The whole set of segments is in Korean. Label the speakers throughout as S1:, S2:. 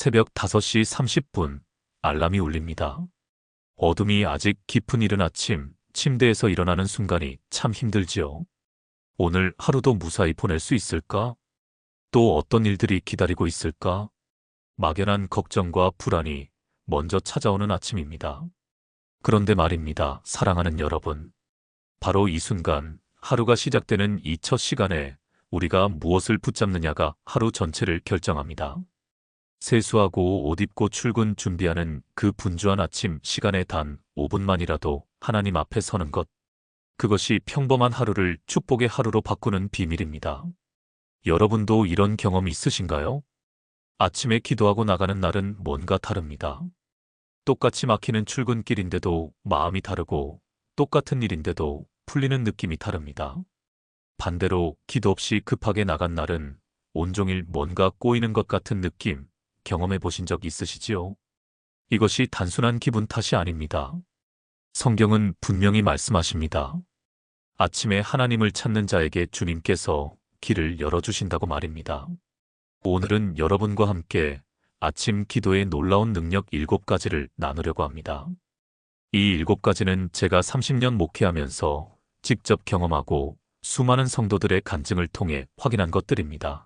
S1: 새벽 5시 30분 알람이 울립니다. 어둠이 아직 깊은 이른 아침, 침대에서 일어나는 순간이 참 힘들지요. 오늘 하루도 무사히 보낼 수 있을까? 또 어떤 일들이 기다리고 있을까? 막연한 걱정과 불안이 먼저 찾아오는 아침입니다. 그런데 말입니다, 사랑하는 여러분. 바로 이 순간, 하루가 시작되는 이 첫 시간에 우리가 무엇을 붙잡느냐가 하루 전체를 결정합니다. 세수하고 옷 입고 출근 준비하는 그 분주한 아침 시간에 단 5분만이라도 하나님 앞에 서는 것. 그것이 평범한 하루를 축복의 하루로 바꾸는 비밀입니다. 여러분도 이런 경험이 있으신가요? 아침에 기도하고 나가는 날은 뭔가 다릅니다. 똑같이 막히는 출근길인데도 마음이 다르고 똑같은 일인데도 풀리는 느낌이 다릅니다. 반대로 기도 없이 급하게 나간 날은 온종일 뭔가 꼬이는 것 같은 느낌 경험해 보신 적 있으시지요? 이것이 단순한 기분 탓이 아닙니다. 성경은 분명히 말씀하십니다. 아침에 하나님을 찾는 자에게 주님께서 길을 열어주신다고 말입니다. 오늘은 여러분과 함께 아침 기도의 놀라운 능력 7가지를 나누려고 합니다. 이 7가지는 제가 30년 목회하면서 직접 경험하고 수많은 성도들의 간증을 통해 확인한 것들입니다.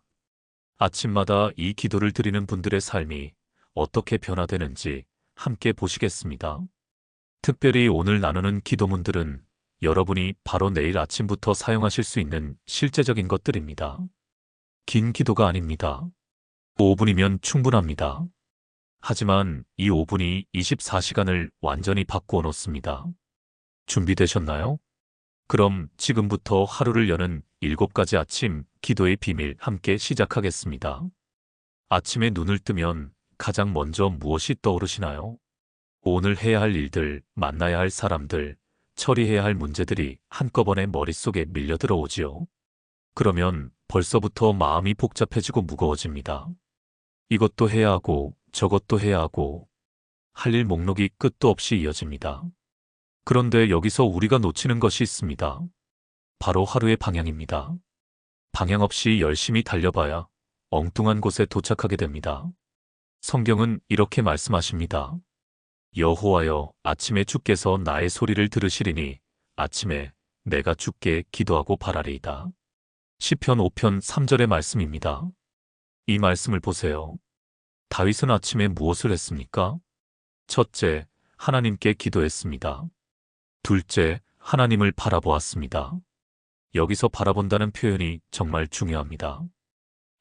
S1: 아침마다 이 기도를 드리는 분들의 삶이 어떻게 변화되는지 함께 보시겠습니다. 특별히 오늘 나누는 기도문들은 여러분이 바로 내일 아침부터 사용하실 수 있는 실제적인 것들입니다. 긴 기도가 아닙니다. 5분이면 충분합니다. 하지만 이 5분이 24시간을 완전히 바꾸어 놓습니다. 준비되셨나요? 그럼 지금부터 하루를 여는 7가지 아침 기도의 비밀 함께 시작하겠습니다. 아침에 눈을 뜨면 가장 먼저 무엇이 떠오르시나요? 오늘 해야 할 일들, 만나야 할 사람들, 처리해야 할 문제들이 한꺼번에 머릿속에 밀려 들어오지요. 그러면 벌써부터 마음이 복잡해지고 무거워집니다. 이것도 해야 하고 저것도 해야 하고 할 일 목록이 끝도 없이 이어집니다. 그런데 여기서 우리가 놓치는 것이 있습니다. 바로 하루의 방향입니다. 방향 없이 열심히 달려봐야 엉뚱한 곳에 도착하게 됩니다. 성경은 이렇게 말씀하십니다. 여호와여, 아침에 주께서 나의 소리를 들으시리니 아침에 내가 주께 기도하고 바라리이다. 시편 5편 3절의 말씀입니다. 이 말씀을 보세요. 다윗은 아침에 무엇을 했습니까? 첫째, 하나님께 기도했습니다. 둘째, 하나님을 바라보았습니다. 여기서 바라본다는 표현이 정말 중요합니다.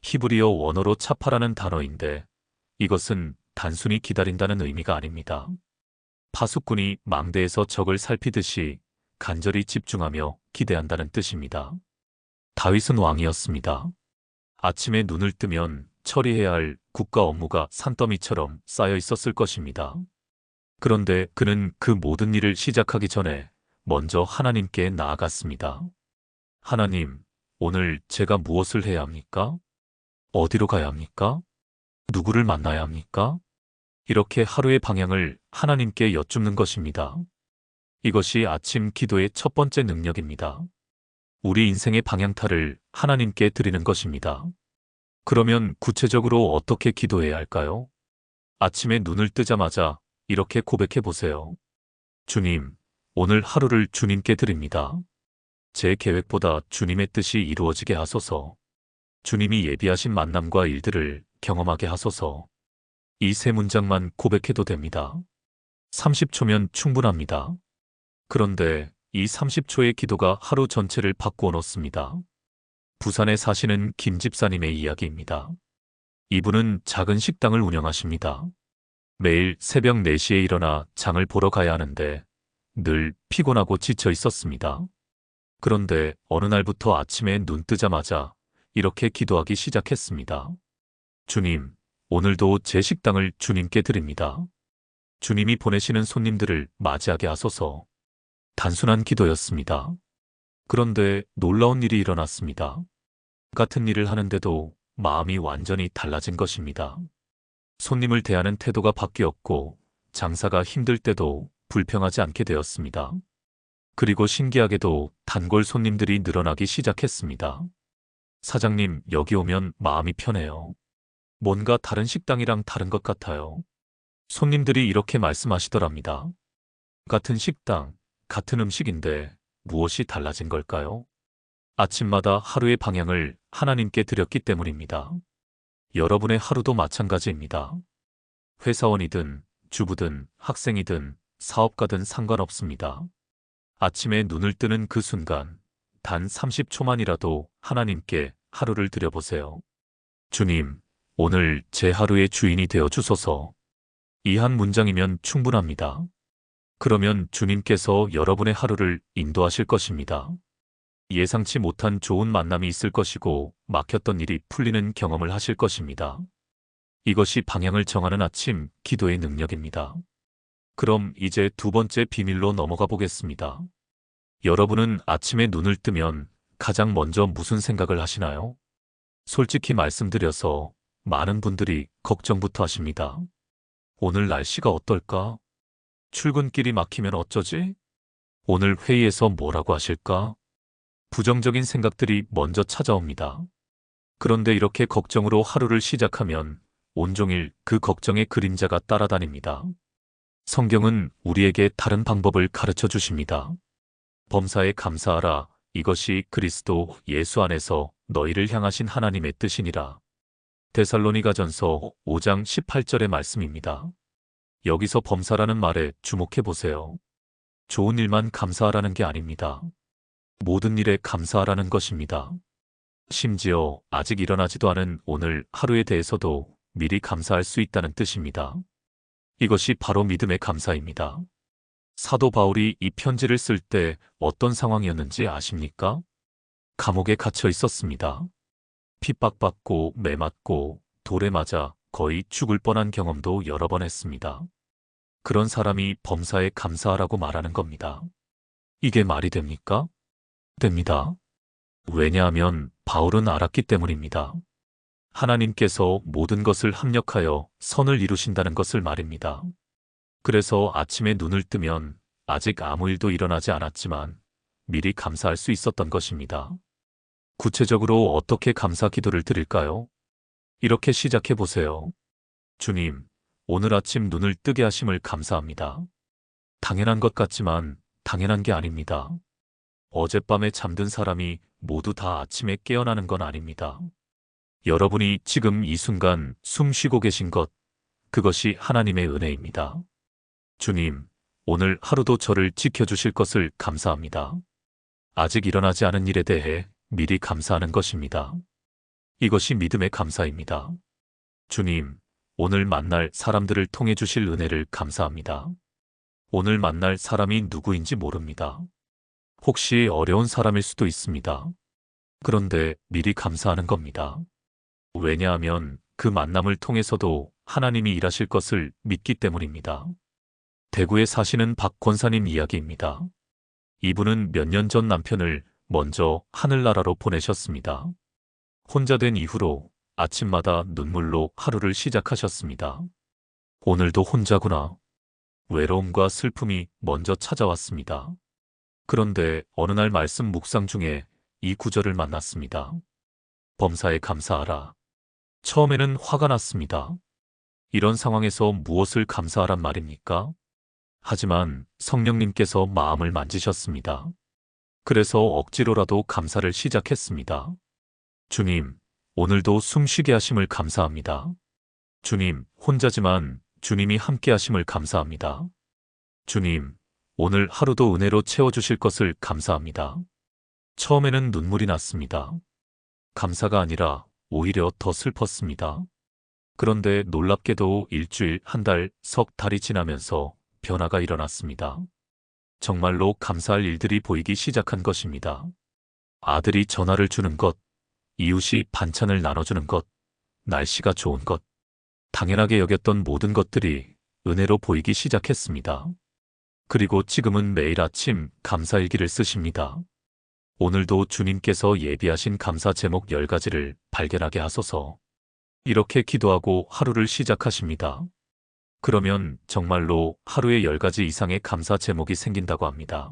S1: 히브리어 원어로 차파라는 단어인데 이것은 단순히 기다린다는 의미가 아닙니다. 파수꾼이 망대에서 적을 살피듯이 간절히 집중하며 기대한다는 뜻입니다. 다윗은 왕이었습니다. 아침에 눈을 뜨면 처리해야 할 국가 업무가 산더미처럼 쌓여 있었을 것입니다. 그런데 그는 그 모든 일을 시작하기 전에 먼저 하나님께 나아갔습니다. 하나님, 오늘 제가 무엇을 해야 합니까? 어디로 가야 합니까? 누구를 만나야 합니까? 이렇게 하루의 방향을 하나님께 여쭙는 것입니다. 이것이 아침 기도의 첫 번째 능력입니다. 우리 인생의 방향타를 하나님께 드리는 것입니다. 그러면 구체적으로 어떻게 기도해야 할까요? 아침에 눈을 뜨자마자 이렇게 고백해 보세요. 주님, 오늘 하루를 주님께 드립니다. 제 계획보다 주님의 뜻이 이루어지게 하소서. 주님이 예비하신 만남과 일들을 경험하게 하소서. 이 세 문장만 고백해도 됩니다. 30초면 충분합니다. 그런데 이 30초의 기도가 하루 전체를 바꾸어 놓습니다. 부산에 사시는 김 집사님의 이야기입니다. 이분은 작은 식당을 운영하십니다. 매일 새벽 4시에 일어나 장을 보러 가야 하는데 늘 피곤하고 지쳐 있었습니다. 그런데 어느 날부터 아침에 눈 뜨자마자 이렇게 기도하기 시작했습니다. 주님, 오늘도 제 식당을 주님께 드립니다. 주님이 보내시는 손님들을 맞이하게 하소서. 단순한 기도였습니다. 그런데 놀라운 일이 일어났습니다. 같은 일을 하는데도 마음이 완전히 달라진 것입니다. 손님을 대하는 태도가 바뀌었고 장사가 힘들 때도 불평하지 않게 되었습니다. 그리고 신기하게도 단골 손님들이 늘어나기 시작했습니다. 사장님, 여기 오면 마음이 편해요. 뭔가 다른 식당이랑 다른 것 같아요. 손님들이 이렇게 말씀하시더랍니다. 같은 식당, 같은 음식인데 무엇이 달라진 걸까요? 아침마다 하루의 방향을 하나님께 드렸기 때문입니다. 여러분의 하루도 마찬가지입니다. 회사원이든 주부든 학생이든 사업가든 상관없습니다. 아침에 눈을 뜨는 그 순간 단 30초만이라도 하나님께 하루를 드려보세요. 주님, 오늘 제 하루의 주인이 되어 주소서. 이 한 문장이면 충분합니다. 그러면 주님께서 여러분의 하루를 인도하실 것입니다. 예상치 못한 좋은 만남이 있을 것이고 막혔던 일이 풀리는 경험을 하실 것입니다. 이것이 방향을 정하는 아침 기도의 능력입니다. 그럼 이제 두 번째 비밀로 넘어가 보겠습니다. 여러분은 아침에 눈을 뜨면 가장 먼저 무슨 생각을 하시나요? 솔직히 말씀드려서 많은 분들이 걱정부터 하십니다. 오늘 날씨가 어떨까? 출근길이 막히면 어쩌지? 오늘 회의에서 뭐라고 하실까? 부정적인 생각들이 먼저 찾아옵니다. 그런데 이렇게 걱정으로 하루를 시작하면 온종일 그 걱정의 그림자가 따라다닙니다. 성경은 우리에게 다른 방법을 가르쳐 주십니다. 범사에 감사하라. 이것이 그리스도 예수 안에서 너희를 향하신 하나님의 뜻이니라. 데살로니가전서 5장 18절의 말씀입니다. 여기서 범사라는 말에 주목해 보세요. 좋은 일만 감사하라는 게 아닙니다. 모든 일에 감사하라는 것입니다. 심지어 아직 일어나지도 않은 오늘 하루에 대해서도 미리 감사할 수 있다는 뜻입니다. 이것이 바로 믿음의 감사입니다. 사도 바울이 이 편지를 쓸 때 어떤 상황이었는지 아십니까? 감옥에 갇혀 있었습니다. 핍박받고 매맞고 돌에 맞아 거의 죽을 뻔한 경험도 여러 번 했습니다. 그런 사람이 범사에 감사하라고 말하는 겁니다. 이게 말이 됩니까? 됩니다. 왜냐하면 바울은 알았기 때문입니다. 하나님께서 모든 것을 합력하여 선을 이루신다는 것을 말입니다. 그래서 아침에 눈을 뜨면 아직 아무 일도 일어나지 않았지만 미리 감사할 수 있었던 것입니다. 구체적으로 어떻게 감사 기도를 드릴까요? 이렇게 시작해 보세요. 주님, 오늘 아침 눈을 뜨게 하심을 감사합니다. 당연한 것 같지만 당연한 게 아닙니다. 어젯밤에 잠든 사람이 모두 다 아침에 깨어나는 건 아닙니다. 여러분이 지금 이 순간 숨 쉬고 계신 것, 그것이 하나님의 은혜입니다. 주님, 오늘 하루도 저를 지켜주실 것을 감사합니다. 아직 일어나지 않은 일에 대해 미리 감사하는 것입니다. 이것이 믿음의 감사입니다. 주님, 오늘 만날 사람들을 통해 주실 은혜를 감사합니다. 오늘 만날 사람이 누구인지 모릅니다. 혹시 어려운 사람일 수도 있습니다. 그런데 미리 감사하는 겁니다. 왜냐하면 그 만남을 통해서도 하나님이 일하실 것을 믿기 때문입니다. 대구에 사시는 박 권사님 이야기입니다. 이분은 몇 년 전 남편을 먼저 하늘나라로 보내셨습니다. 혼자 된 이후로 아침마다 눈물로 하루를 시작하셨습니다. 오늘도 혼자구나. 외로움과 슬픔이 먼저 찾아왔습니다. 그런데 어느 날 말씀 묵상 중에 이 구절을 만났습니다. 범사에 감사하라. 처음에는 화가 났습니다. 이런 상황에서 무엇을 감사하란 말입니까? 하지만 성령님께서 마음을 만지셨습니다. 그래서 억지로라도 감사를 시작했습니다. 주님, 오늘도 숨쉬게 하심을 감사합니다. 주님, 혼자지만 주님이 함께 하심을 감사합니다. 주님, 오늘 하루도 은혜로 채워주실 것을 감사합니다. 처음에는 눈물이 났습니다. 감사가 아니라 오히려 더 슬펐습니다. 그런데 놀랍게도 일주일, 한 달, 석 달이 지나면서 변화가 일어났습니다. 정말로 감사할 일들이 보이기 시작한 것입니다. 아들이 전화를 주는 것, 이웃이 반찬을 나눠주는 것, 날씨가 좋은 것, 당연하게 여겼던 모든 것들이 은혜로 보이기 시작했습니다. 그리고 지금은 매일 아침 감사일기를 쓰십니다. 오늘도 주님께서 예비하신 감사 제목 10가지를 발견하게 하소서. 이렇게 기도하고 하루를 시작하십니다. 그러면 정말로 하루에 10가지 이상의 감사 제목이 생긴다고 합니다.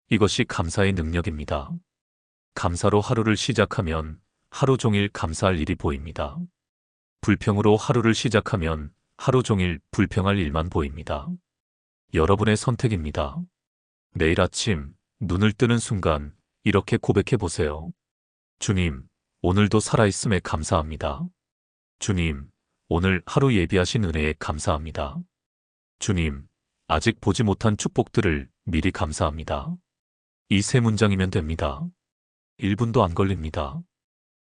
S1: 이것이 감사의 능력입니다. 감사로 하루를 시작하면 하루 종일 감사할 일이 보입니다. 불평으로 하루를 시작하면 하루 종일 불평할 일만 보입니다. 여러분의 선택입니다. 내일 아침 눈을 뜨는 순간 이렇게 고백해 보세요. 주님, 오늘도 살아있음에 감사합니다. 주님, 오늘 하루 예비하신 은혜에 감사합니다. 주님, 아직 보지 못한 축복들을 미리 감사합니다. 이 세 문장이면 됩니다. 1분도 안 걸립니다.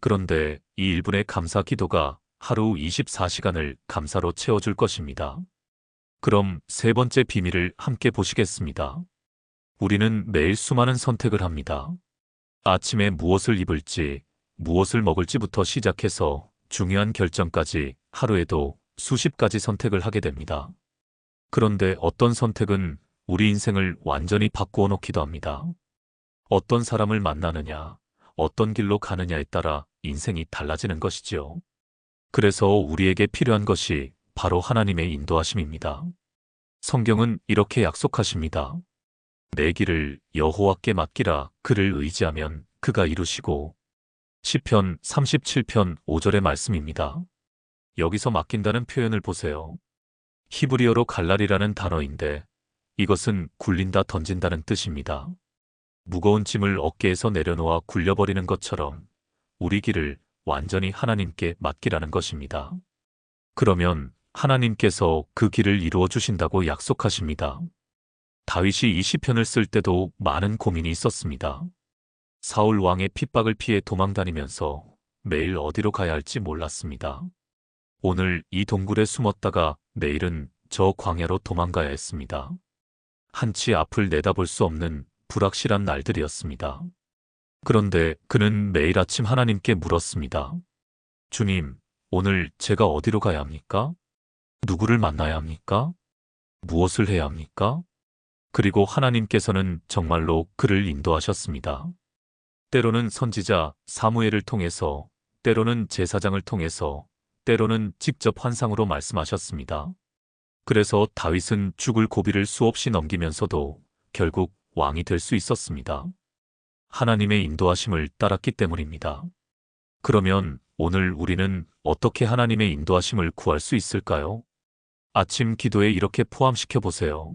S1: 그런데 이 1분의 감사 기도가 하루 24시간을 감사로 채워줄 것입니다. 그럼 세 번째 비밀을 함께 보시겠습니다. 우리는 매일 수많은 선택을 합니다. 아침에 무엇을 입을지, 무엇을 먹을지부터 시작해서 중요한 결정까지 하루에도 수십 가지 선택을 하게 됩니다. 그런데 어떤 선택은 우리 인생을 완전히 바꾸어 놓기도 합니다. 어떤 사람을 만나느냐, 어떤 길로 가느냐에 따라 인생이 달라지는 것이지요. 그래서 우리에게 필요한 것이 바로 하나님의 인도하심입니다. 성경은 이렇게 약속하십니다. 내 길을 여호와께 맡기라. 그를 의지하면 그가 이루시고. 시편 37편 5절의 말씀입니다. 여기서 맡긴다는 표현을 보세요. 히브리어로 갈랄이라는 단어인데 이것은 굴린다, 던진다는 뜻입니다. 무거운 짐을 어깨에서 내려놓아 굴려버리는 것처럼 우리 길을 완전히 하나님께 맡기라는 것입니다. 그러면 하나님께서 그 길을 이루어 주신다고 약속하십니다. 다윗이 이 시편을 쓸 때도 많은 고민이 있었습니다. 사울 왕의 핍박을 피해 도망다니면서 매일 어디로 가야 할지 몰랐습니다. 오늘 이 동굴에 숨었다가 내일은 저 광야로 도망가야 했습니다. 한치 앞을 내다볼 수 없는 불확실한 날들이었습니다. 그런데 그는 매일 아침 하나님께 물었습니다. 주님, 오늘 제가 어디로 가야 합니까? 누구를 만나야 합니까? 무엇을 해야 합니까? 그리고 하나님께서는 정말로 그를 인도하셨습니다. 때로는 선지자 사무엘을 통해서, 때로는 제사장을 통해서, 때로는 직접 환상으로 말씀하셨습니다. 그래서 다윗은 죽을 고비를 수없이 넘기면서도 결국 왕이 될 수 있었습니다. 하나님의 인도하심을 따랐기 때문입니다. 그러면 오늘 우리는 어떻게 하나님의 인도하심을 구할 수 있을까요? 아침 기도에 이렇게 포함시켜 보세요.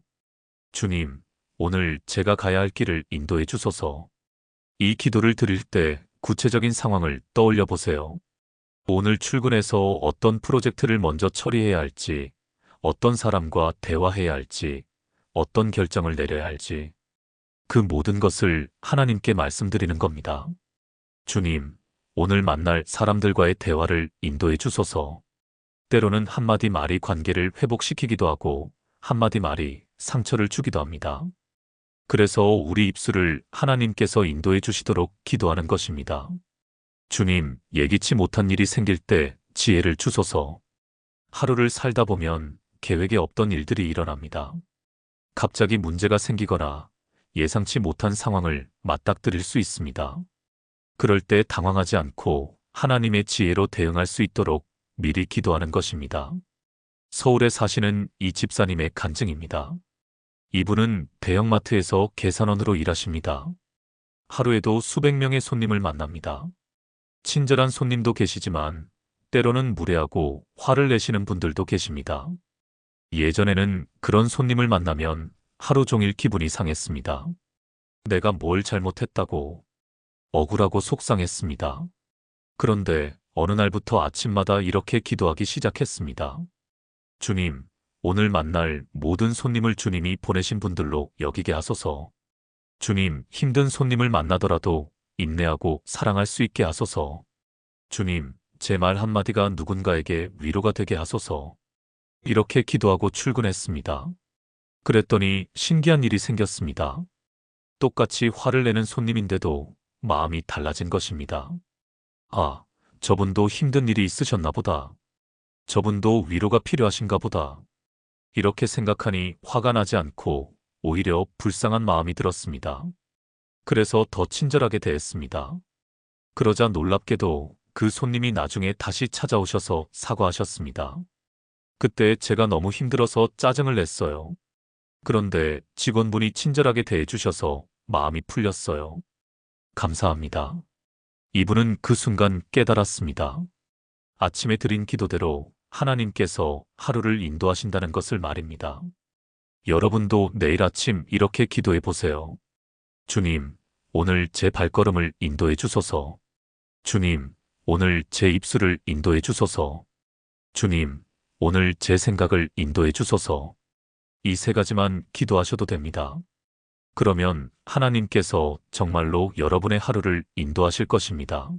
S1: 주님, 오늘 제가 가야 할 길을 인도해 주소서. 이 기도를 드릴 때 구체적인 상황을 떠올려 보세요. 오늘 출근해서 어떤 프로젝트를 먼저 처리해야 할지, 어떤 사람과 대화해야 할지, 어떤 결정을 내려야 할지, 그 모든 것을 하나님께 말씀드리는 겁니다. 주님, 오늘 만날 사람들과의 대화를 인도해 주소서. 때로는 한마디 말이 관계를 회복시키기도 하고 한마디 말이 상처를 주기도 합니다. 그래서 우리 입술을 하나님께서 인도해 주시도록 기도하는 것입니다. 주님, 예기치 못한 일이 생길 때 지혜를 주소서. 하루를 살다 보면 계획에 없던 일들이 일어납니다. 갑자기 문제가 생기거나 예상치 못한 상황을 맞닥뜨릴 수 있습니다. 그럴 때 당황하지 않고 하나님의 지혜로 대응할 수 있도록 미리 기도하는 것입니다. 서울에 사시는 이 집사님의 간증입니다. 이분은 대형마트에서 계산원으로 일하십니다. 하루에도 수백 명의 손님을 만납니다. 친절한 손님도 계시지만 때로는 무례하고 화를 내시는 분들도 계십니다. 예전에는 그런 손님을 만나면 하루 종일 기분이 상했습니다. 내가 뭘 잘못했다고 억울하고 속상했습니다. 그런데 어느 날부터 아침마다 이렇게 기도하기 시작했습니다. 주님, 오늘 만날 모든 손님을 주님이 보내신 분들로 여기게 하소서. 주님, 힘든 손님을 만나더라도 인내하고 사랑할 수 있게 하소서. 주님, 제 말 한마디가 누군가에게 위로가 되게 하소서. 이렇게 기도하고 출근했습니다. 그랬더니 신기한 일이 생겼습니다. 똑같이 화를 내는 손님인데도 마음이 달라진 것입니다. 아, 저분도 힘든 일이 있으셨나 보다. 저분도 위로가 필요하신가 보다. 이렇게 생각하니 화가 나지 않고 오히려 불쌍한 마음이 들었습니다. 그래서 더 친절하게 대했습니다. 그러자 놀랍게도 그 손님이 나중에 다시 찾아오셔서 사과하셨습니다. 그때 제가 너무 힘들어서 짜증을 냈어요. 그런데 직원분이 친절하게 대해주셔서 마음이 풀렸어요. 감사합니다. 이분은 그 순간 깨달았습니다. 아침에 드린 기도대로 하나님께서 하루를 인도하신다는 것을 말입니다. 여러분도 내일 아침 이렇게 기도해 보세요. 주님, 오늘 제 발걸음을 인도해 주소서. 주님, 오늘 제 입술을 인도해 주소서. 주님, 오늘 제 생각을 인도해 주소서. 이 세 가지만 기도하셔도 됩니다. 그러면 하나님께서 정말로 여러분의 하루를 인도하실 것입니다.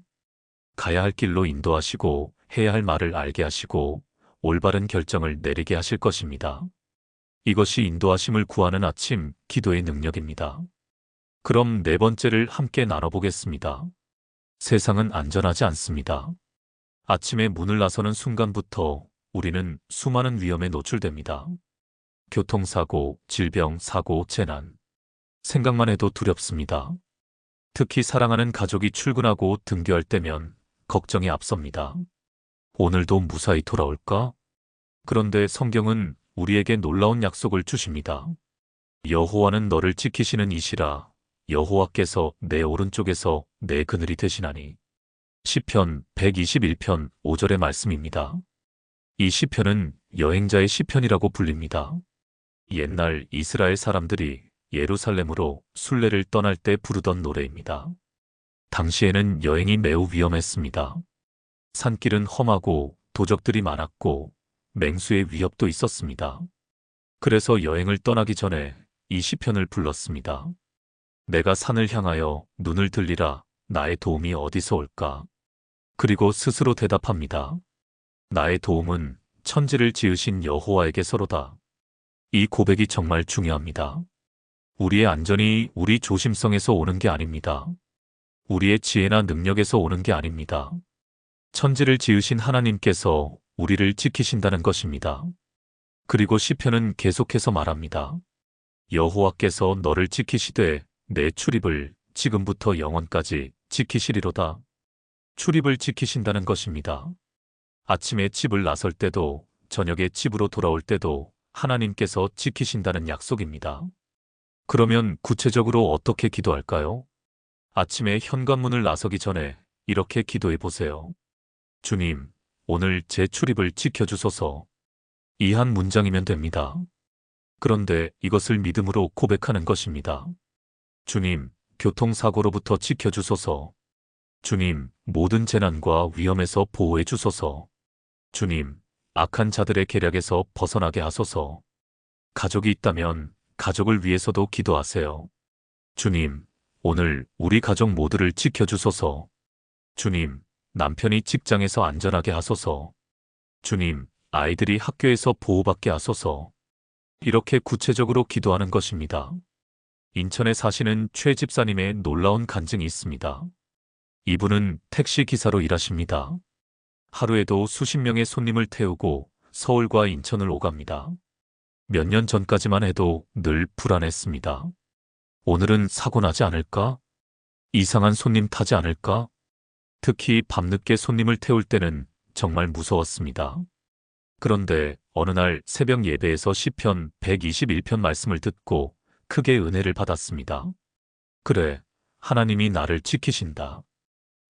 S1: 가야 할 길로 인도하시고 해야 할 말을 알게 하시고 올바른 결정을 내리게 하실 것입니다. 이것이 인도하심을 구하는 아침 기도의 능력입니다. 그럼 네 번째를 함께 나눠보겠습니다. 세상은 안전하지 않습니다. 아침에 문을 나서는 순간부터 우리는 수많은 위험에 노출됩니다. 교통사고, 질병, 사고, 재난. 생각만 해도 두렵습니다. 특히 사랑하는 가족이 출근하고 등교할 때면 걱정이 앞섭니다. 오늘도 무사히 돌아올까? 그런데 성경은 우리에게 놀라운 약속을 주십니다. 여호와는 너를 지키시는 이시라. 여호와께서 내 오른쪽에서 내 그늘이 되시나니. 시편 121편 5절의 말씀입니다. 이 시편은 여행자의 시편이라고 불립니다. 옛날 이스라엘 사람들이 예루살렘으로 순례를 떠날 때 부르던 노래입니다. 당시에는 여행이 매우 위험했습니다. 산길은 험하고 도적들이 많았고 맹수의 위협도 있었습니다. 그래서 여행을 떠나기 전에 이 시편을 불렀습니다. 내가 산을 향하여 눈을 들리라. 나의 도움이 어디서 올까? 그리고 스스로 대답합니다. 나의 도움은 천지를 지으신 여호와에게서로다. 이 고백이 정말 중요합니다. 우리의 안전이 우리 조심성에서 오는 게 아닙니다. 우리의 지혜나 능력에서 오는 게 아닙니다. 천지를 지으신 하나님께서 우리를 지키신다는 것입니다. 그리고 시편은 계속해서 말합니다. 여호와께서 너를 지키시되 내 출입을 지금부터 영원까지 지키시리로다. 출입을 지키신다는 것입니다. 아침에 집을 나설 때도 저녁에 집으로 돌아올 때도 하나님께서 지키신다는 약속입니다. 그러면 구체적으로 어떻게 기도할까요? 아침에 현관문을 나서기 전에 이렇게 기도해 보세요. 주님, 오늘 제 출입을 지켜주소서. 이 한 문장이면 됩니다. 그런데 이것을 믿음으로 고백하는 것입니다. 주님, 교통사고로부터 지켜주소서. 주님, 모든 재난과 위험에서 보호해 주소서. 주님, 악한 자들의 계략에서 벗어나게 하소서. 가족이 있다면 가족을 위해서도 기도하세요. 주님, 오늘 우리 가족 모두를 지켜주소서. 주님, 남편이 직장에서 안전하게 하소서. 주님, 아이들이 학교에서 보호받게 하소서. 이렇게 구체적으로 기도하는 것입니다. 인천에 사시는 최 집사님의 놀라운 간증이 있습니다. 이분은 택시 기사로 일하십니다. 하루에도 수십 명의 손님을 태우고 서울과 인천을 오갑니다. 몇 년 전까지만 해도 늘 불안했습니다. 오늘은 사고 나지 않을까? 이상한 손님 타지 않을까? 특히 밤늦게 손님을 태울 때는 정말 무서웠습니다. 그런데 어느 날 새벽 예배에서 시편 121편 말씀을 듣고 크게 은혜를 받았습니다. 그래, 하나님이 나를 지키신다.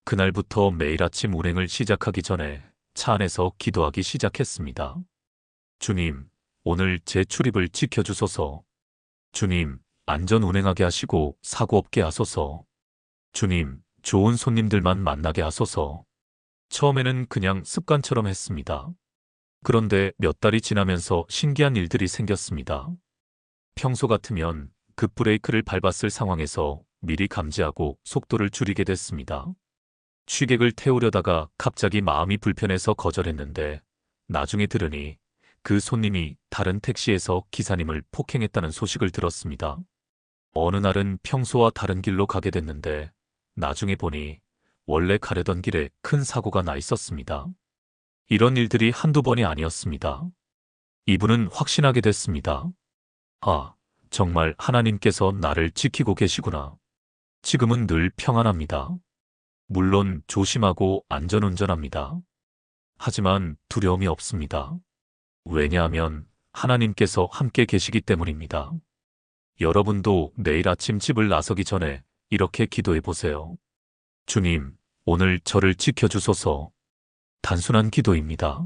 S1: 그날부터 매일 아침 운행을 시작하기 전에 차 안에서 기도하기 시작했습니다. 주님, 오늘 제 출입을 지켜주소서. 주님, 안전 운행하게 하시고 사고 없게 하소서. 주님, 좋은 손님들만 만나게 하소서. 처음에는 그냥 습관처럼 했습니다. 그런데 몇 달이 지나면서 신기한 일들이 생겼습니다. 평소 같으면 급브레이크를 밟았을 상황에서 미리 감지하고 속도를 줄이게 됐습니다. 취객을 태우려다가 갑자기 마음이 불편해서 거절했는데 나중에 들으니 그 손님이 다른 택시에서 기사님을 폭행했다는 소식을 들었습니다. 어느 날은 평소와 다른 길로 가게 됐는데 나중에 보니 원래 가려던 길에 큰 사고가 나 있었습니다. 이런 일들이 한두 번이 아니었습니다. 이분은 확신하게 됐습니다. 아, 정말 하나님께서 나를 지키고 계시구나. 지금은 늘 평안합니다. 물론 조심하고 안전운전합니다. 하지만 두려움이 없습니다. 왜냐하면 하나님께서 함께 계시기 때문입니다. 여러분도 내일 아침 집을 나서기 전에 이렇게 기도해 보세요. 주님, 오늘 저를 지켜주소서. 단순한 기도입니다.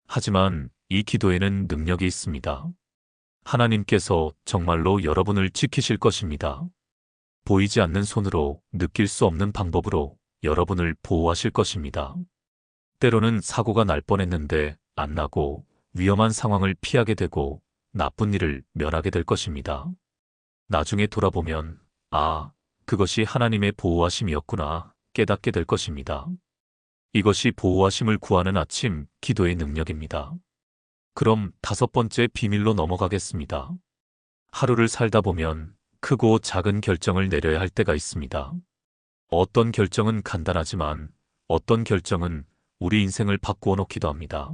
S1: 하지만 이 기도에는 능력이 있습니다. 하나님께서 정말로 여러분을 지키실 것입니다. 보이지 않는 손으로 느낄 수 없는 방법으로 여러분을 보호하실 것입니다. 때로는 사고가 날 뻔했는데 안 나고 위험한 상황을 피하게 되고 나쁜 일을 면하게 될 것입니다. 나중에 돌아보면 아, 그것이 하나님의 보호하심이었구나 깨닫게 될 것입니다. 이것이 보호하심을 구하는 아침 기도의 능력입니다. 그럼 5번째 비밀로 넘어가겠습니다. 하루를 살다 보면 크고 작은 결정을 내려야 할 때가 있습니다. 어떤 결정은 간단하지만 어떤 결정은 우리 인생을 바꾸어 놓기도 합니다.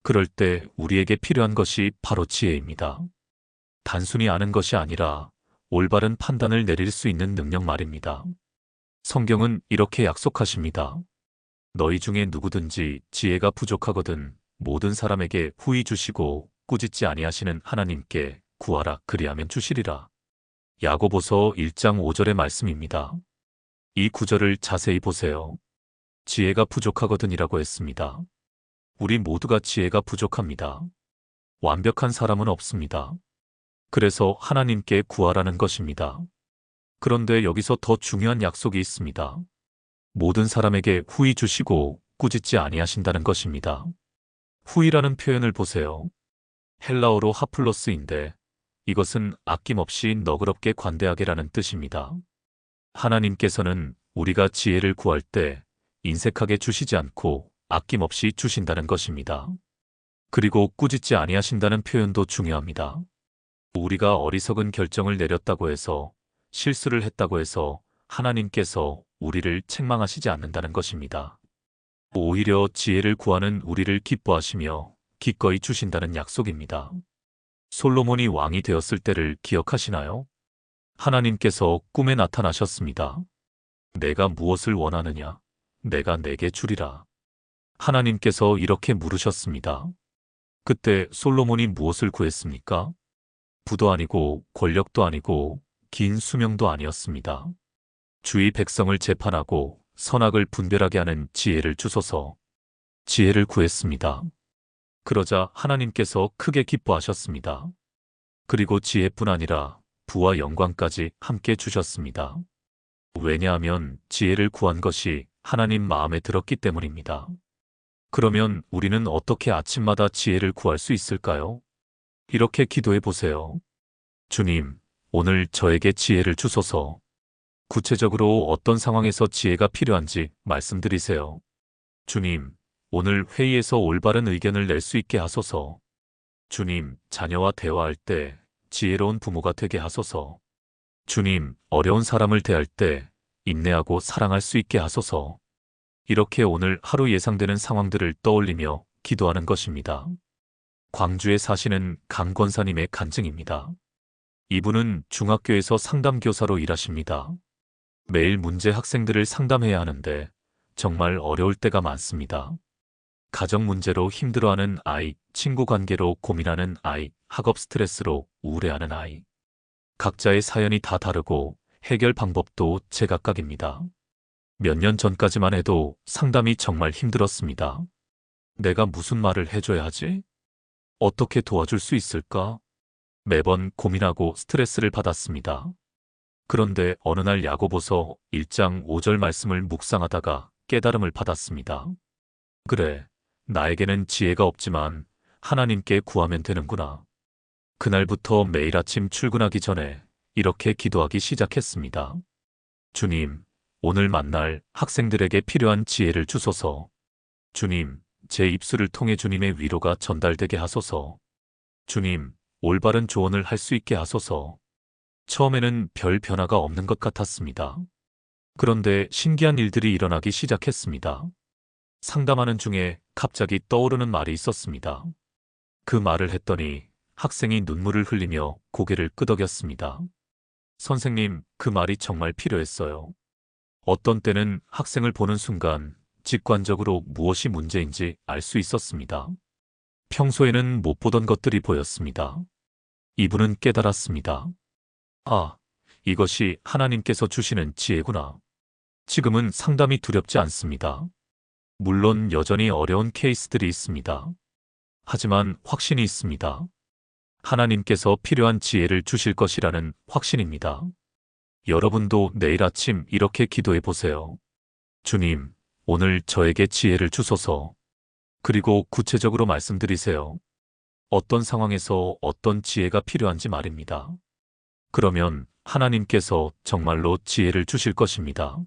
S1: 그럴 때 우리에게 필요한 것이 바로 지혜입니다. 단순히 아는 것이 아니라 올바른 판단을 내릴 수 있는 능력 말입니다. 성경은 이렇게 약속하십니다. 너희 중에 누구든지 지혜가 부족하거든 모든 사람에게 후히 주시고 꾸짖지 아니하시는 하나님께 구하라 그리하면 주시리라. 야고보서 1장 5절의 말씀입니다. 이 구절을 자세히 보세요. 지혜가 부족하거든이라고 했습니다. 우리 모두가 지혜가 부족합니다. 완벽한 사람은 없습니다. 그래서 하나님께 구하라는 것입니다. 그런데 여기서 더 중요한 약속이 있습니다. 모든 사람에게 후히 주시고 꾸짖지 아니하신다는 것입니다. 후히라는 표현을 보세요. 헬라어로 하플로스인데 이것은 아낌없이 너그럽게 관대하게라는 뜻입니다. 하나님께서는 우리가 지혜를 구할 때 인색하게 주시지 않고 아낌없이 주신다는 것입니다. 그리고 꾸짖지 아니하신다는 표현도 중요합니다. 우리가 어리석은 결정을 내렸다고 해서 실수를 했다고 해서 하나님께서 우리를 책망하시지 않는다는 것입니다. 오히려 지혜를 구하는 우리를 기뻐하시며 기꺼이 주신다는 약속입니다. 솔로몬이 왕이 되었을 때를 기억하시나요? 하나님께서 꿈에 나타나셨습니다. 내가 무엇을 원하느냐? 내가 내게 주리라. 하나님께서 이렇게 물으셨습니다. 그때 솔로몬이 무엇을 구했습니까? 부도 아니고 권력도 아니고 긴 수명도 아니었습니다. 주의 백성을 재판하고 선악을 분별하게 하는 지혜를 주소서. 지혜를 구했습니다. 그러자 하나님께서 크게 기뻐하셨습니다. 그리고 지혜뿐 아니라 부와 영광까지 함께 주셨습니다. 왜냐하면 지혜를 구한 것이 하나님 마음에 들었기 때문입니다. 그러면 우리는 어떻게 아침마다 지혜를 구할 수 있을까요? 이렇게 기도해 보세요. 주님, 오늘 저에게 지혜를 주소서. 구체적으로 어떤 상황에서 지혜가 필요한지 말씀드리세요. 주님, 오늘 회의에서 올바른 의견을 낼 수 있게 하소서. 주님, 자녀와 대화할 때 지혜로운 부모가 되게 하소서. 주님, 어려운 사람을 대할 때 인내하고 사랑할 수 있게 하소서. 이렇게 오늘 하루 예상되는 상황들을 떠올리며 기도하는 것입니다. 광주에 사시는 강 권사님의 간증입니다. 이분은 중학교에서 상담교사로 일하십니다. 매일 문제 학생들을 상담해야 하는데 정말 어려울 때가 많습니다. 가정 문제로 힘들어하는 아이, 친구 관계로 고민하는 아이, 학업 스트레스로 우울해하는 아이. 각자의 사연이 다 다르고 해결 방법도 제각각입니다. 몇 년 전까지만 해도 상담이 정말 힘들었습니다. 내가 무슨 말을 해줘야 하지? 어떻게 도와줄 수 있을까? 매번 고민하고 스트레스를 받았습니다. 그런데 어느 날 야고보서 1장 5절 말씀을 묵상하다가 깨달음을 받았습니다. 그래, 나에게는 지혜가 없지만 하나님께 구하면 되는구나. 그날부터 매일 아침 출근하기 전에 이렇게 기도하기 시작했습니다. 주님, 오늘 만날 학생들에게 필요한 지혜를 주소서. 주님, 제 입술을 통해 주님의 위로가 전달되게 하소서. 주님, 올바른 조언을 할 수 있게 하소서. 처음에는 별 변화가 없는 것 같았습니다. 그런데 신기한 일들이 일어나기 시작했습니다. 상담하는 중에 갑자기 떠오르는 말이 있었습니다. 그 말을 했더니 학생이 눈물을 흘리며 고개를 끄덕였습니다. 선생님, 그 말이 정말 필요했어요. 어떤 때는 학생을 보는 순간 직관적으로 무엇이 문제인지 알 수 있었습니다. 평소에는 못 보던 것들이 보였습니다. 이분은 깨달았습니다. 아, 이것이 하나님께서 주시는 지혜구나. 지금은 상담이 두렵지 않습니다. 물론 여전히 어려운 케이스들이 있습니다. 하지만 확신이 있습니다. 하나님께서 필요한 지혜를 주실 것이라는 확신입니다. 여러분도 내일 아침 이렇게 기도해 보세요. 주님, 오늘 저에게 지혜를 주소서. 그리고 구체적으로 말씀드리세요. 어떤 상황에서 어떤 지혜가 필요한지 말입니다. 그러면 하나님께서 정말로 지혜를 주실 것입니다.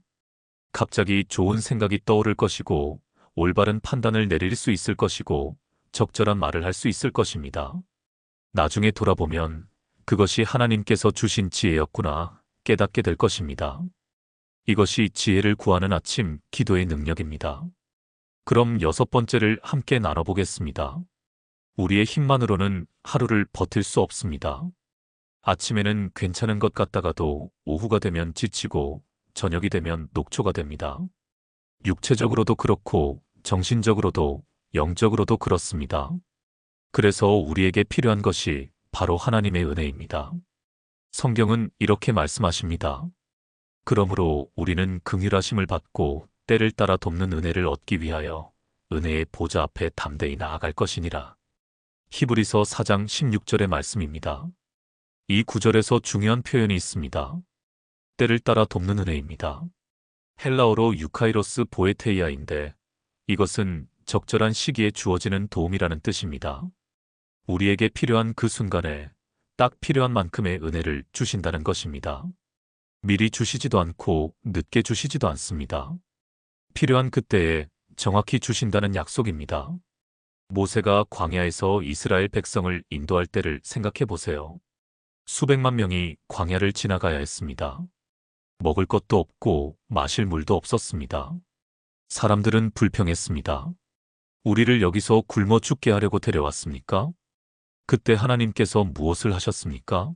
S1: 갑자기 좋은 생각이 떠오를 것이고, 올바른 판단을 내릴 수 있을 것이고, 적절한 말을 할 수 있을 것입니다. 나중에 돌아보면 그것이 하나님께서 주신 지혜였구나 깨닫게 될 것입니다. 이것이 지혜를 구하는 아침 기도의 능력입니다. 그럼 6번째를 함께 나눠보겠습니다. 우리의 힘만으로는 하루를 버틸 수 없습니다. 아침에는 괜찮은 것 같다가도 오후가 되면 지치고 저녁이 되면 녹초가 됩니다. 육체적으로도 그렇고 정신적으로도 영적으로도 그렇습니다. 그래서 우리에게 필요한 것이 바로 하나님의 은혜입니다. 성경은 이렇게 말씀하십니다. 그러므로 우리는 긍휼하심을 받고 때를 따라 돕는 은혜를 얻기 위하여 은혜의 보좌 앞에 담대히 나아갈 것이니라. 히브리서 4장 16절의 말씀입니다. 이 구절에서 중요한 표현이 있습니다. 때를 따라 돕는 은혜입니다. 헬라어로 유카이로스 보에테이아인데 이것은 적절한 시기에 주어지는 도움이라는 뜻입니다. 우리에게 필요한 그 순간에 딱 필요한 만큼의 은혜를 주신다는 것입니다. 미리 주시지도 않고 늦게 주시지도 않습니다. 필요한 그때에 정확히 주신다는 약속입니다. 모세가 광야에서 이스라엘 백성을 인도할 때를 생각해 보세요. 수백만 명이 광야를 지나가야 했습니다. 먹을 것도 없고 마실 물도 없었습니다. 사람들은 불평했습니다. 우리를 여기서 굶어 죽게 하려고 데려왔습니까? 그때 하나님께서 무엇을 하셨습니까?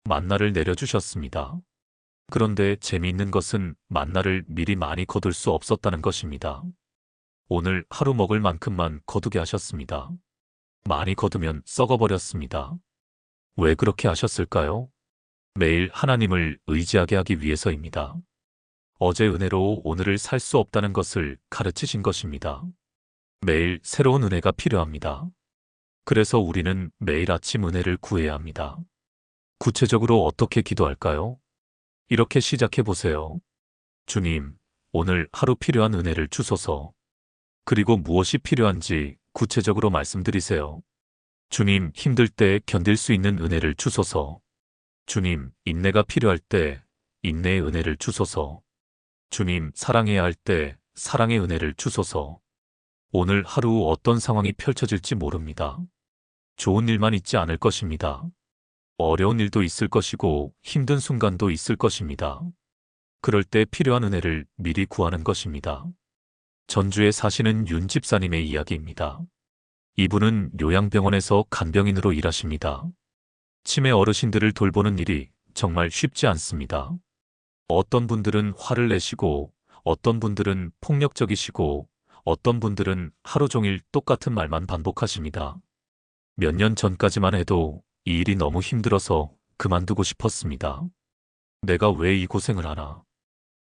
S1: 만나를 내려주셨습니다. 그런데 재미있는 것은 만나를 미리 많이 거둘 수 없었다는 것입니다. 오늘 하루 먹을 만큼만 거두게 하셨습니다. 많이 거두면 썩어버렸습니다. 왜 그렇게 하셨을까요? 매일 하나님을 의지하게 하기 위해서입니다. 어제 은혜로 오늘을 살 수 없다는 것을 가르치신 것입니다. 매일 새로운 은혜가 필요합니다. 그래서 우리는 매일 아침 은혜를 구해야 합니다. 구체적으로 어떻게 기도할까요? 이렇게 시작해 보세요. 주님, 오늘 하루 필요한 은혜를 주소서. 그리고 무엇이 필요한지 구체적으로 말씀드리세요. 주님, 힘들 때 견딜 수 있는 은혜를 주소서. 주님, 인내가 필요할 때 인내의 은혜를 주소서. 주님, 사랑해야 할 때 사랑의 은혜를 주소서. 오늘 하루 어떤 상황이 펼쳐질지 모릅니다. 좋은 일만 있지 않을 것입니다. 어려운 일도 있을 것이고 힘든 순간도 있을 것입니다. 그럴 때 필요한 은혜를 미리 구하는 것입니다. 전주에 사시는 윤 집사님의 이야기입니다. 이분은 요양병원에서 간병인으로 일하십니다. 치매 어르신들을 돌보는 일이 정말 쉽지 않습니다. 어떤 분들은 화를 내시고 어떤 분들은 폭력적이시고 어떤 분들은 하루 종일 똑같은 말만 반복하십니다. 몇 년 전까지만 해도 이 일이 너무 힘들어서 그만두고 싶었습니다. 내가 왜 이 고생을 하나?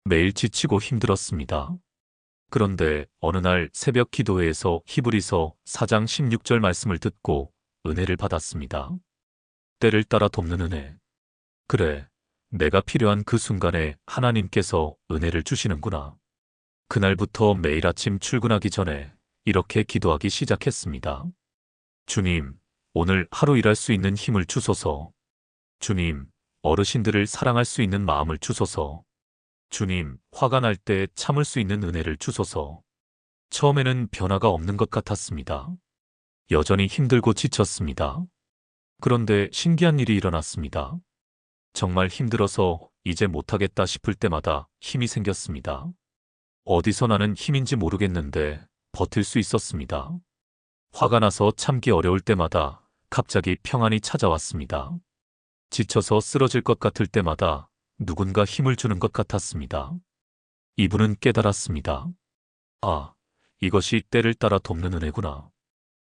S1: 매일 지치고 힘들었습니다. 그런데 어느 날 새벽 기도회에서 히브리서 4장 16절 말씀을 듣고 은혜를 받았습니다. 때를 따라 돕는 은혜. 그래, 내가 필요한 그 순간에 하나님께서 은혜를 주시는구나. 그날부터 매일 아침 출근하기 전에 이렇게 기도하기 시작했습니다. 주님, 오늘 하루 일할 수 있는 힘을 주소서. 주님, 어르신들을 사랑할 수 있는 마음을 주소서. 주님, 화가 날 때 참을 수 있는 은혜를 주소서. 처음에는 변화가 없는 것 같았습니다. 여전히 힘들고 지쳤습니다. 그런데 신기한 일이 일어났습니다. 정말 힘들어서 이제 못하겠다 싶을 때마다 힘이 생겼습니다. 어디서 나는 힘인지 모르겠는데 버틸 수 있었습니다. 화가 나서 참기 어려울 때마다 갑자기 평안이 찾아왔습니다. 지쳐서 쓰러질 것 같을 때마다 누군가 힘을 주는 것 같았습니다. 이분은 깨달았습니다. 아, 이것이 때를 따라 돕는 은혜구나.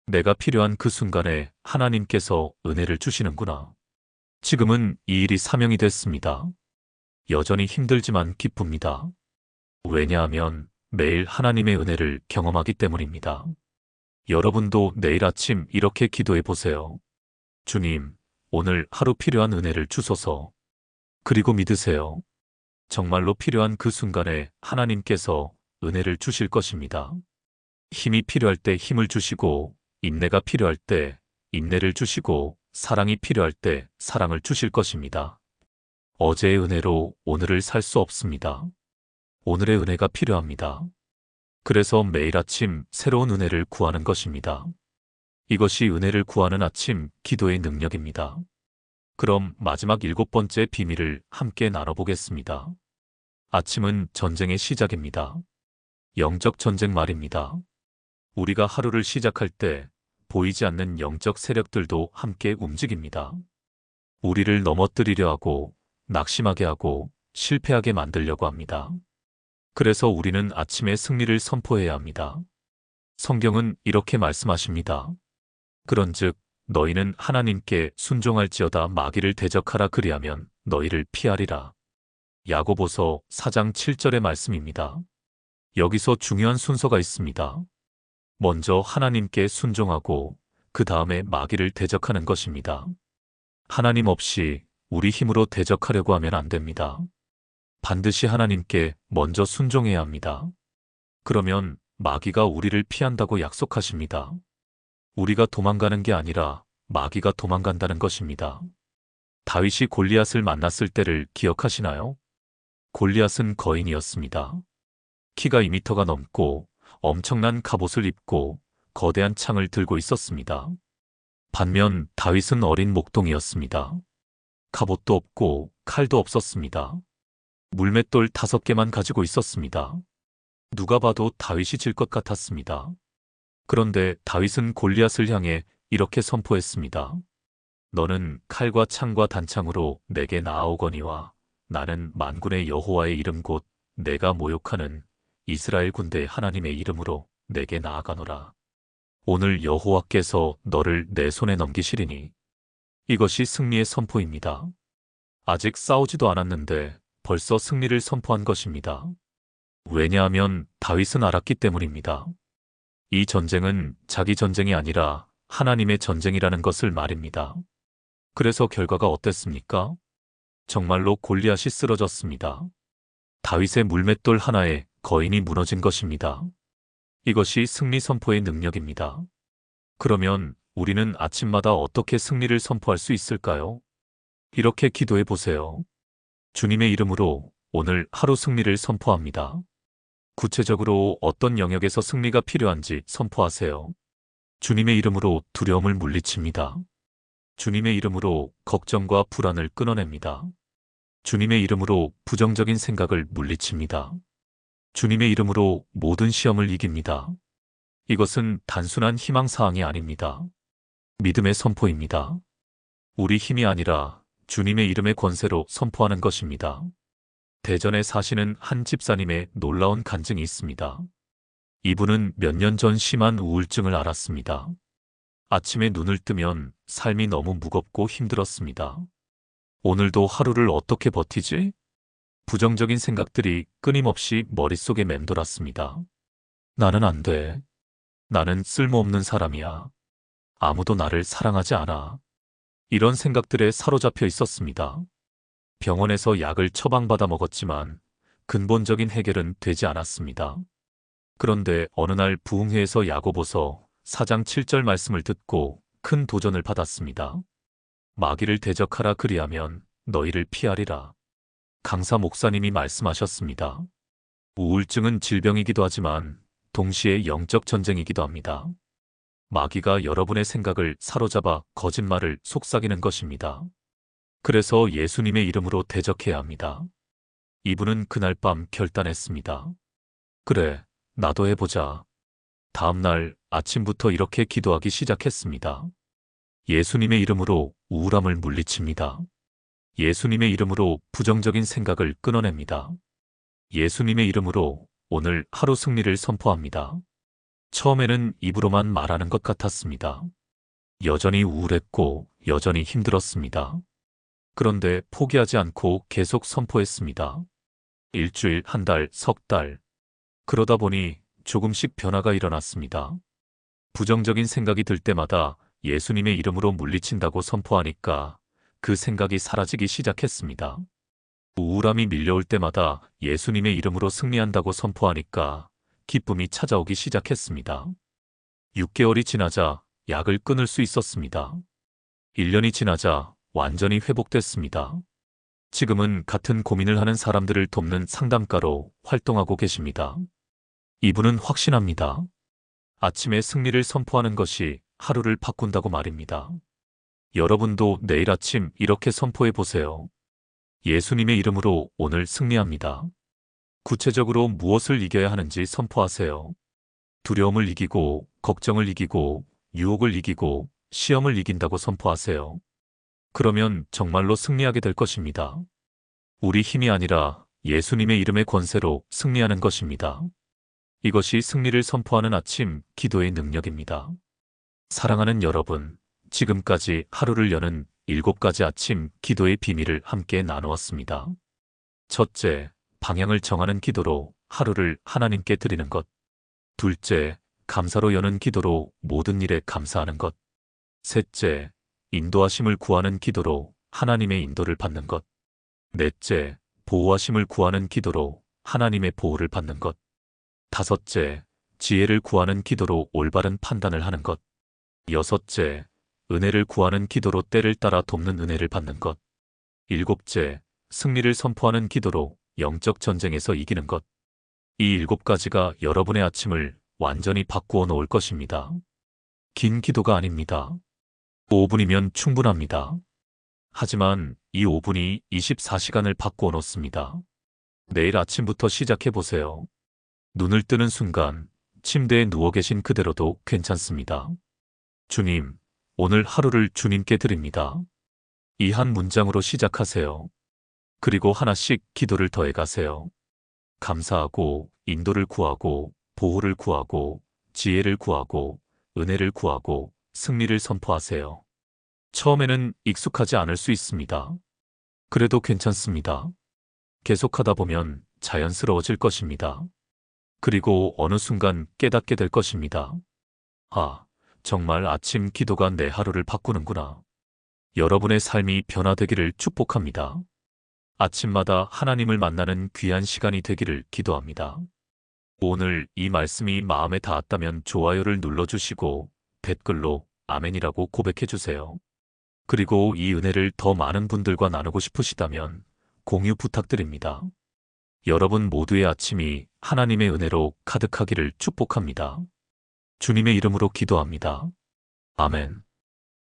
S1: 내가 필요한 그 순간에 하나님께서 은혜를 주시는구나. 지금은 이 일이 사명이 됐습니다. 여전히 힘들지만 기쁩니다. 왜냐하면 매일 하나님의 은혜를 경험하기 때문입니다. 여러분도 내일 아침 이렇게 기도해 보세요. 주님, 오늘 하루 필요한 은혜를 주소서. 그리고 믿으세요. 정말로 필요한 그 순간에 하나님께서 은혜를 주실 것입니다. 힘이 필요할 때 힘을 주시고, 인내가 필요할 때 인내를 주시고, 사랑이 필요할 때 사랑을 주실 것입니다. 어제의 은혜로 오늘을 살 수 없습니다. 오늘의 은혜가 필요합니다. 그래서 매일 아침 새로운 은혜를 구하는 것입니다. 이것이 은혜를 구하는 아침 기도의 능력입니다. 그럼 마지막 7번째 비밀을 함께 나눠보겠습니다. 아침은 전쟁의 시작입니다. 영적 전쟁 말입니다. 우리가 하루를 시작할 때 보이지 않는 영적 세력들도 함께 움직입니다. 우리를 넘어뜨리려 하고 낙심하게 하고 실패하게 만들려고 합니다. 그래서 우리는 아침에 승리를 선포해야 합니다. 성경은 이렇게 말씀하십니다. 그런즉 너희는 하나님께 순종할지어다 마귀를 대적하라 그리하면 너희를 피하리라. 야고보서 4장 7절의 말씀입니다. 여기서 중요한 순서가 있습니다. 먼저 하나님께 순종하고 그 다음에 마귀를 대적하는 것입니다. 하나님 없이 우리 힘으로 대적하려고 하면 안 됩니다. 반드시 하나님께 먼저 순종해야 합니다. 그러면 마귀가 우리를 피한다고 약속하십니다. 우리가 도망가는 게 아니라 마귀가 도망간다는 것입니다. 다윗이 골리앗을 만났을 때를 기억하시나요? 골리앗은 거인이었습니다. 키가 2미터가 넘고 엄청난 갑옷을 입고 거대한 창을 들고 있었습니다. 반면 다윗은 어린 목동이었습니다. 갑옷도 없고 칼도 없었습니다. 물맷돌 5개만 가지고 있었습니다. 누가 봐도 다윗이 질 것 같았습니다. 그런데 다윗은 골리앗을 향해 이렇게 선포했습니다. 너는 칼과 창과 단창으로 내게 나아오거니와 나는 만군의 여호와의 이름 곧 내가 모욕하는 이스라엘 군대의 하나님의 이름으로 내게 나아가노라. 오늘 여호와께서 너를 내 손에 넘기시리니. 이것이 승리의 선포입니다. 아직 싸우지도 않았는데 벌써 승리를 선포한 것입니다. 왜냐하면 다윗은 알았기 때문입니다. 이 전쟁은 자기 전쟁이 아니라 하나님의 전쟁이라는 것을 말입니다. 그래서 결과가 어땠습니까? 정말로 골리앗이 쓰러졌습니다. 다윗의 물맷돌 하나에 거인이 무너진 것입니다. 이것이 승리 선포의 능력입니다. 그러면 우리는 아침마다 어떻게 승리를 선포할 수 있을까요? 이렇게 기도해 보세요. 주님의 이름으로 오늘 하루 승리를 선포합니다. 구체적으로 어떤 영역에서 승리가 필요한지 선포하세요. 주님의 이름으로 두려움을 물리칩니다. 주님의 이름으로 걱정과 불안을 끊어냅니다. 주님의 이름으로 부정적인 생각을 물리칩니다. 주님의 이름으로 모든 시험을 이깁니다. 이것은 단순한 희망사항이 아닙니다. 믿음의 선포입니다. 우리 힘이 아니라 주님의 이름의 권세로 선포하는 것입니다. 대전에 사시는 한 집사님의 놀라운 간증이 있습니다. 이분은 몇 년 전 심한 우울증을 앓았습니다. 아침에 눈을 뜨면 삶이 너무 무겁고 힘들었습니다. 오늘도 하루를 어떻게 버티지? 부정적인 생각들이 끊임없이 머릿속에 맴돌았습니다. 나는 안 돼. 나는 쓸모없는 사람이야. 아무도 나를 사랑하지 않아. 이런 생각들에 사로잡혀 있었습니다. 병원에서 약을 처방받아 먹었지만 근본적인 해결은 되지 않았습니다. 그런데 어느 날 부흥회에서 야고보서 4장 7절 말씀을 듣고 큰 도전을 받았습니다. 마귀를 대적하라 그리하면 너희를 피하리라. 강사 목사님이 말씀하셨습니다. 우울증은 질병이기도 하지만 동시에 영적 전쟁이기도 합니다. 마귀가 여러분의 생각을 사로잡아 거짓말을 속삭이는 것입니다. 그래서 예수님의 이름으로 대적해야 합니다. 이분은 그날 밤 결단했습니다. 그래, 나도 해보자. 다음 날 아침부터 이렇게 기도하기 시작했습니다. 예수님의 이름으로 우울함을 물리칩니다. 예수님의 이름으로 부정적인 생각을 끊어냅니다. 예수님의 이름으로 오늘 하루 승리를 선포합니다. 처음에는 입으로만 말하는 것 같았습니다. 여전히 우울했고 여전히 힘들었습니다. 그런데 포기하지 않고 계속 선포했습니다. 일주일, 한 달, 석 달. 그러다 보니 조금씩 변화가 일어났습니다. 부정적인 생각이 들 때마다 예수님의 이름으로 물리친다고 선포하니까 그 생각이 사라지기 시작했습니다. 우울함이 밀려올 때마다 예수님의 이름으로 승리한다고 선포하니까 기쁨이 찾아오기 시작했습니다. 6개월이 지나자 약을 끊을 수 있었습니다. 1년이 지나자 완전히 회복됐습니다. 지금은 같은 고민을 하는 사람들을 돕는 상담가로 활동하고 계십니다. 이분은 확신합니다. 아침에 승리를 선포하는 것이 하루를 바꾼다고 말입니다. 여러분도 내일 아침 이렇게 선포해 보세요. 예수님의 이름으로 오늘 승리합니다. 구체적으로 무엇을 이겨야 하는지 선포하세요. 두려움을 이기고, 걱정을 이기고, 유혹을 이기고, 시험을 이긴다고 선포하세요. 그러면 정말로 승리하게 될 것입니다. 우리 힘이 아니라 예수님의 이름의 권세로 승리하는 것입니다. 이것이 승리를 선포하는 아침 기도의 능력입니다. 사랑하는 여러분, 지금까지 하루를 여는 7가지 아침 기도의 비밀을 함께 나누었습니다. 첫째, 방향을 정하는 기도로 하루를 하나님께 드리는 것. 둘째, 감사로 여는 기도로 모든 일에 감사하는 것. 셋째, 인도하심을 구하는 기도로 하나님의 인도를 받는 것. 넷째, 보호하심을 구하는 기도로 하나님의 보호를 받는 것. 다섯째, 지혜를 구하는 기도로 올바른 판단을 하는 것. 여섯째, 은혜를 구하는 기도로 때를 따라 돕는 은혜를 받는 것. 일곱째, 승리를 선포하는 기도로 영적 전쟁에서 이기는 것. 이 7가지가 여러분의 아침을 완전히 바꾸어 놓을 것입니다. 긴 기도가 아닙니다. 5분이면 충분합니다. 하지만 이 5분이 24시간을 바꾸어 놓습니다. 내일 아침부터 시작해 보세요. 눈을 뜨는 순간 침대에 누워 계신 그대로도 괜찮습니다. 주님, 오늘 하루를 주님께 드립니다. 이 한 문장으로 시작하세요. 그리고 하나씩 기도를 더해 가세요. 감사하고, 인도를 구하고, 보호를 구하고, 지혜를 구하고, 은혜를 구하고, 승리를 선포하세요. 처음에는 익숙하지 않을 수 있습니다. 그래도 괜찮습니다. 계속하다 보면 자연스러워질 것입니다. 그리고 어느 순간 깨닫게 될 것입니다. 아, 정말 아침 기도가 내 하루를 바꾸는구나. 여러분의 삶이 변화되기를 축복합니다. 아침마다 하나님을 만나는 귀한 시간이 되기를 기도합니다. 오늘 이 말씀이 마음에 닿았다면 좋아요를 눌러주시고 댓글로 아멘이라고 고백해주세요. 그리고 이 은혜를 더 많은 분들과 나누고 싶으시다면 공유 부탁드립니다. 여러분 모두의 아침이 하나님의 은혜로 가득하기를 축복합니다. 주님의 이름으로 기도합니다. 아멘.